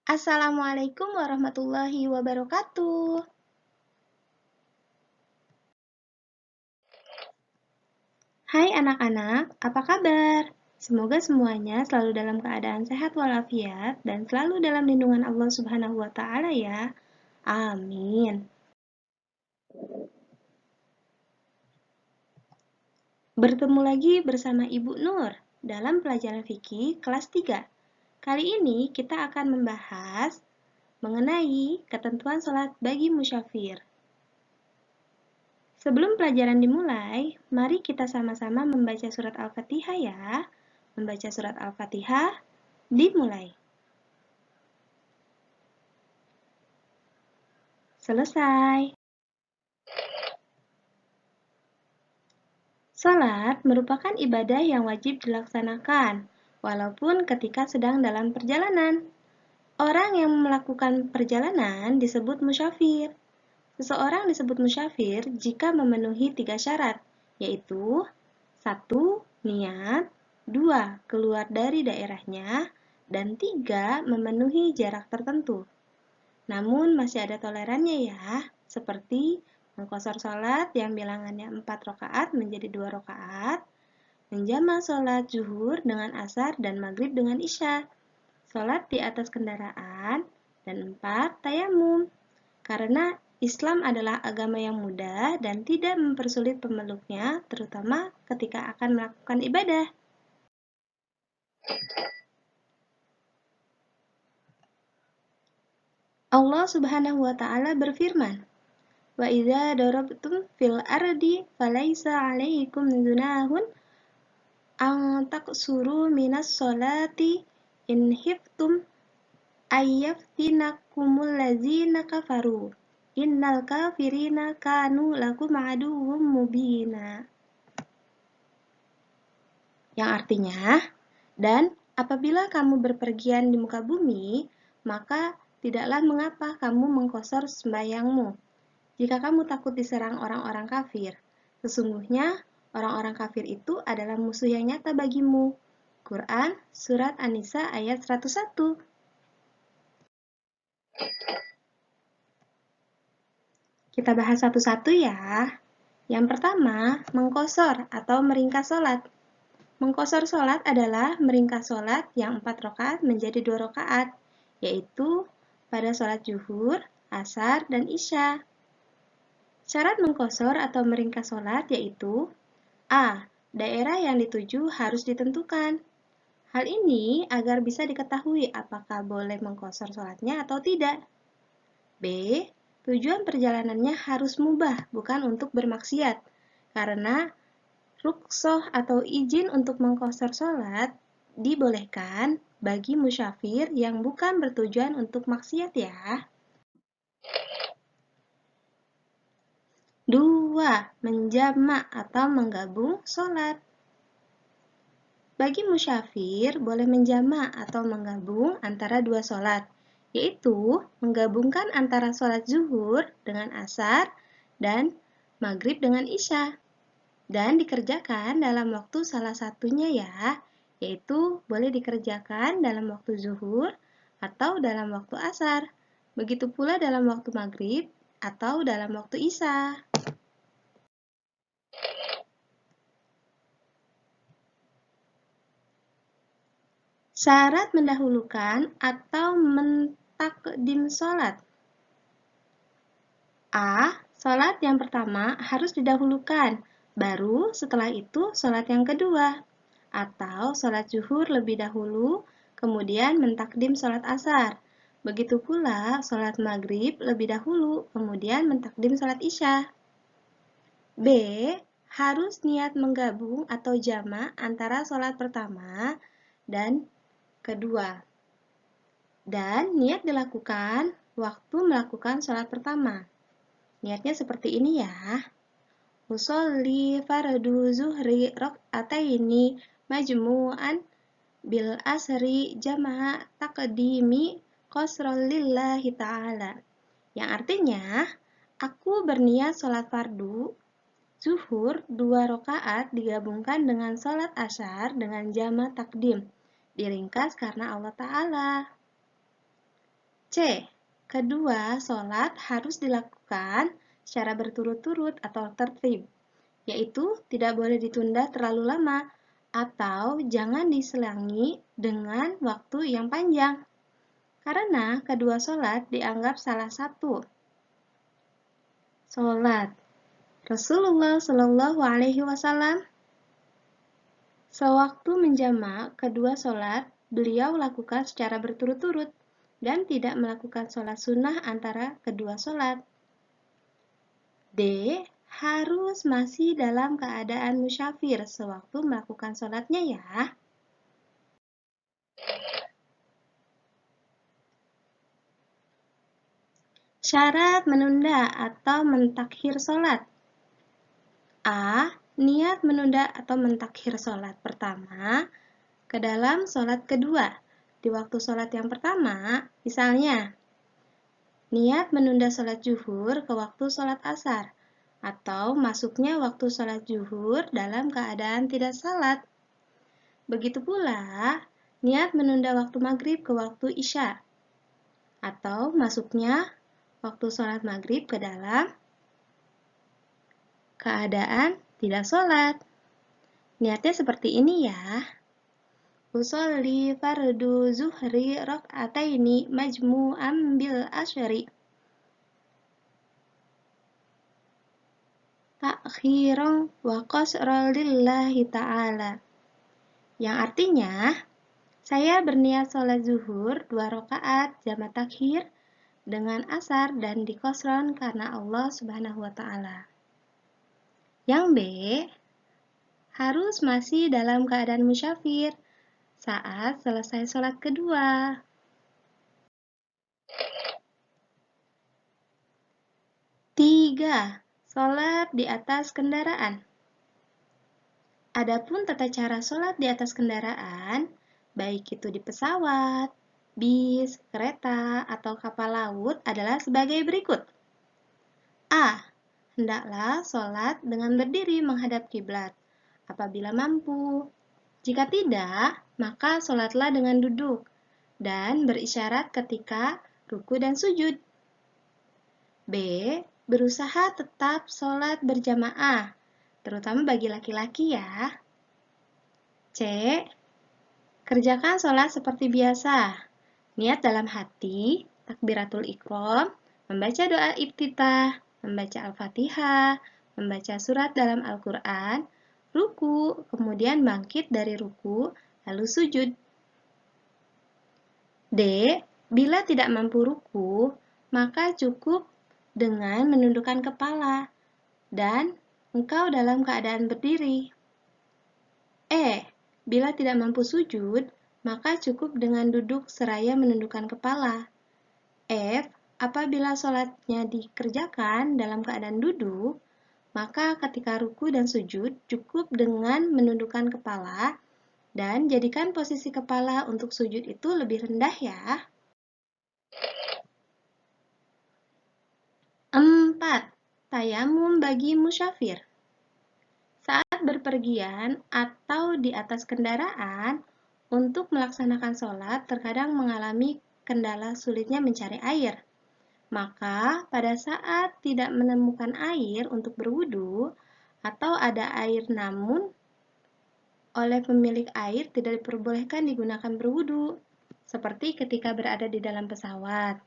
Assalamualaikum warahmatullahi wabarakatuh. Hai anak-anak, apa kabar? Semoga semuanya selalu dalam keadaan sehat walafiat dan selalu dalam lindungan Allah Subhanahu wa taala ya. Amin. Bertemu lagi bersama Ibu Nur dalam pelajaran fikih kelas 3. Kali ini kita akan membahas mengenai ketentuan sholat bagi musyafir. Sebelum pelajaran dimulai, mari kita sama-sama membaca surat Al-Fatihah ya. Membaca surat Al-Fatihah, dimulai. Selesai. Salat merupakan ibadah yang wajib dilaksanakan, walaupun ketika sedang dalam perjalanan. Orang yang melakukan perjalanan disebut musyafir. Seseorang disebut musyafir jika memenuhi 3 syarat, yaitu 1. Niat, 2. Keluar dari daerahnya, dan 3. Memenuhi jarak tertentu. Namun masih ada tolerannya ya, seperti mengqashar sholat yang bilangannya 4 rakaat menjadi 2 rakaat, menjama sholat zuhur dengan asar dan maghrib dengan isya, sholat di atas kendaraan, dan 4. Tayamum. Karena Islam adalah agama yang mudah dan tidak mempersulit pemeluknya, terutama ketika akan melakukan ibadah. Allah Subhanahu wa taala berfirman, "Wa idza darabtum fil ardi falaisa 'alaikum junahun an taqsuru minas sholati in khiftum ayyaftinakumul ladzina kafaru. Innal kafirina kanu lakum aduwwum mubina." Yang artinya, dan apabila kamu berpergian di muka bumi, maka tidaklah mengapa kamu mengqashar sembahyangmu. Jika kamu takut diserang orang-orang kafir, sesungguhnya orang-orang kafir itu adalah musuh yang nyata bagimu. Quran, Surat An-Nisa ayat 101. Kita bahas satu-satu ya. Yang pertama, mengqashar atau meringkas sholat. Mengqashar sholat adalah meringkas sholat yang 4 rakaat menjadi 2 rakaat, yaitu pada sholat zuhur, asar, dan isya. Syarat mengqashar atau meringkas sholat yaitu A. Daerah yang dituju harus ditentukan. Hal ini agar bisa diketahui apakah boleh mengqashar sholatnya atau tidak. B. Tujuan perjalanannya harus mubah, bukan untuk bermaksiat, karena rukhsah atau izin untuk mengqashar sholat dibolehkan bagi musyafir yang bukan bertujuan untuk maksiat ya. 2. Menjamak atau menggabung sholat. Bagi musyafir boleh menjamak atau menggabung antara 2 sholat, yaitu menggabungkan antara sholat zuhur dengan asar dan maghrib dengan isya. Dan dikerjakan dalam waktu salah satunya ya, yaitu boleh dikerjakan dalam waktu zuhur atau dalam waktu asar. Begitu pula dalam waktu maghrib atau dalam waktu isya. Syarat mendahulukan atau mentakdim sholat. A. Sholat yang pertama harus didahulukan, baru setelah itu sholat yang kedua. Atau sholat zuhur lebih dahulu, kemudian mentakdim sholat asar. Begitu pula sholat maghrib lebih dahulu, kemudian mentakdim sholat isya. B. Harus niat menggabung atau jama' antara sholat pertama dan kedua. Dan niat dilakukan waktu melakukan sholat pertama. Niatnya seperti ini ya. Usolli fardu zuhri rak'ataini majmu'an bil asri jama'a taqdimi qasran lillahi ta'ala. Yang artinya, aku berniat sholat fardu zuhur 2 rakaat digabungkan dengan sholat asyar dengan jama' takdim. Diringkas karena Allah Ta'ala. C. Kedua sholat harus dilakukan secara berturut-turut atau tertib, yaitu tidak boleh ditunda terlalu lama atau jangan diselangi dengan waktu yang panjang, karena kedua sholat dianggap salah satu sholat Rasulullah Shallallahu Alaihi Wasallam. Sewaktu menjamak kedua sholat, beliau lakukan secara berturut-turut dan tidak melakukan sholat sunnah antara kedua sholat. D. Harus masih dalam keadaan musyafir sewaktu melakukan sholatnya ya. Syarat menunda atau mentakhir sholat. A. Niat menunda atau mentakhir sholat pertama ke dalam sholat kedua. Di waktu sholat yang pertama, misalnya, niat menunda sholat zuhur ke waktu sholat asar, atau masuknya waktu sholat zuhur dalam keadaan tidak salat. Begitu pula, niat menunda waktu maghrib ke waktu isya, atau masuknya waktu sholat maghrib ke dalam keadaan tidak sholat. Niatnya seperti ini ya. Usolli fardu zuhri rak'ataini majmu'an bil asyri. Ta'khiran wa qasran lillahi ta'ala. Yang artinya, saya berniat sholat zuhur 2 rakaat jamak takhir dengan asar dan dikosron karena Allah Subhanahu wa Ta'ala. Yang B, harus masih dalam keadaan musyafir saat selesai sholat kedua. Tiga, sholat di atas kendaraan. Adapun tata cara sholat di atas kendaraan, baik itu di pesawat, bis, kereta, atau kapal laut adalah sebagai berikut. A. Hendaklah sholat dengan berdiri menghadap kiblat, apabila mampu. Jika tidak, maka sholatlah dengan duduk, dan berisyarat ketika ruku dan sujud. B. Berusaha tetap sholat berjamaah, terutama bagi laki-laki ya. C. Kerjakan sholat seperti biasa. Niat dalam hati, takbiratul ihram, membaca doa iftitah, membaca Al-Fatihah, membaca surat dalam Al-Quran, ruku, kemudian bangkit dari ruku, lalu sujud. D. Bila tidak mampu ruku, maka cukup dengan menundukkan kepala, dan engkau dalam keadaan berdiri. E. Bila tidak mampu sujud, maka cukup dengan duduk seraya menundukkan kepala. F. Apabila sholatnya dikerjakan dalam keadaan duduk, maka ketika ruku dan sujud cukup dengan menundukkan kepala dan jadikan posisi kepala untuk sujud itu lebih rendah ya. 4. Tayamum bagi musyafir. Saat berpergian atau di atas kendaraan, untuk melaksanakan sholat terkadang mengalami kendala sulitnya mencari air. Maka pada saat tidak menemukan air untuk berwudu, atau ada air namun oleh pemilik air tidak diperbolehkan digunakan berwudu, seperti ketika berada di dalam pesawat.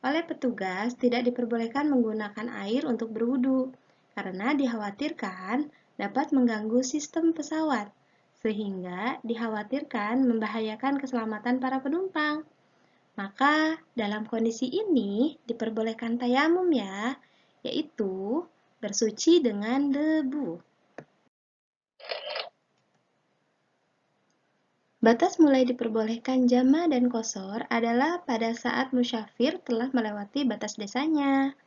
Oleh petugas tidak diperbolehkan menggunakan air untuk berwudu, karena dikhawatirkan dapat mengganggu sistem pesawat, sehingga dikhawatirkan membahayakan keselamatan para penumpang. Maka dalam kondisi ini diperbolehkan tayamum ya, yaitu bersuci dengan debu. Batas mulai diperbolehkan jama dan qashar adalah pada saat musyafir telah melewati batas desanya.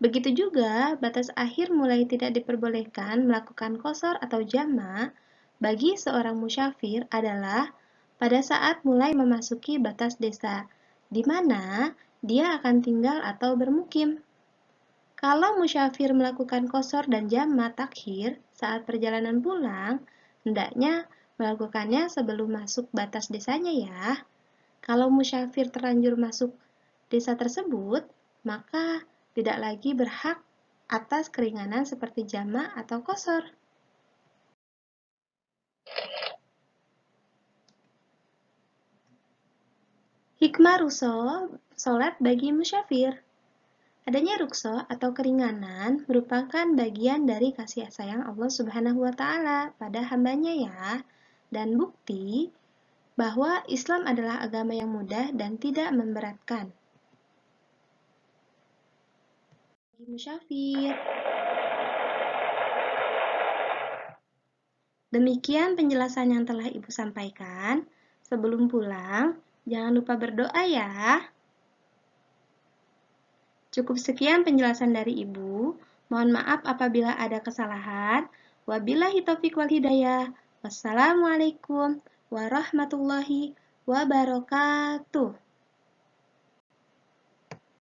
Begitu juga batas akhir mulai tidak diperbolehkan melakukan qashar atau jama bagi seorang musyafir adalah pada saat mulai memasuki batas desa, di mana dia akan tinggal atau bermukim. Kalau musyafir melakukan qashar dan jama takhir saat perjalanan pulang, hendaknya melakukannya sebelum masuk batas desanya ya. Kalau musyafir terlanjur masuk desa tersebut, maka tidak lagi berhak atas keringanan seperti jamak atau qashar. Hikmah rukso sholat bagi musyafir. Adanya rukso atau keringanan merupakan bagian dari kasih sayang Allah Subhanahu wa Ta'ala pada hambanya ya, dan bukti bahwa Islam adalah agama yang mudah dan tidak memberatkan. Bagi musyafir. Demikian penjelasan yang telah Ibu sampaikan. Sebelum pulang, jangan lupa berdoa ya. Cukup sekian penjelasan dari Ibu. Mohon maaf apabila ada kesalahan. Wabillahi taufiq wal hidayah. Wassalamualaikum warahmatullahi wabarakatuh.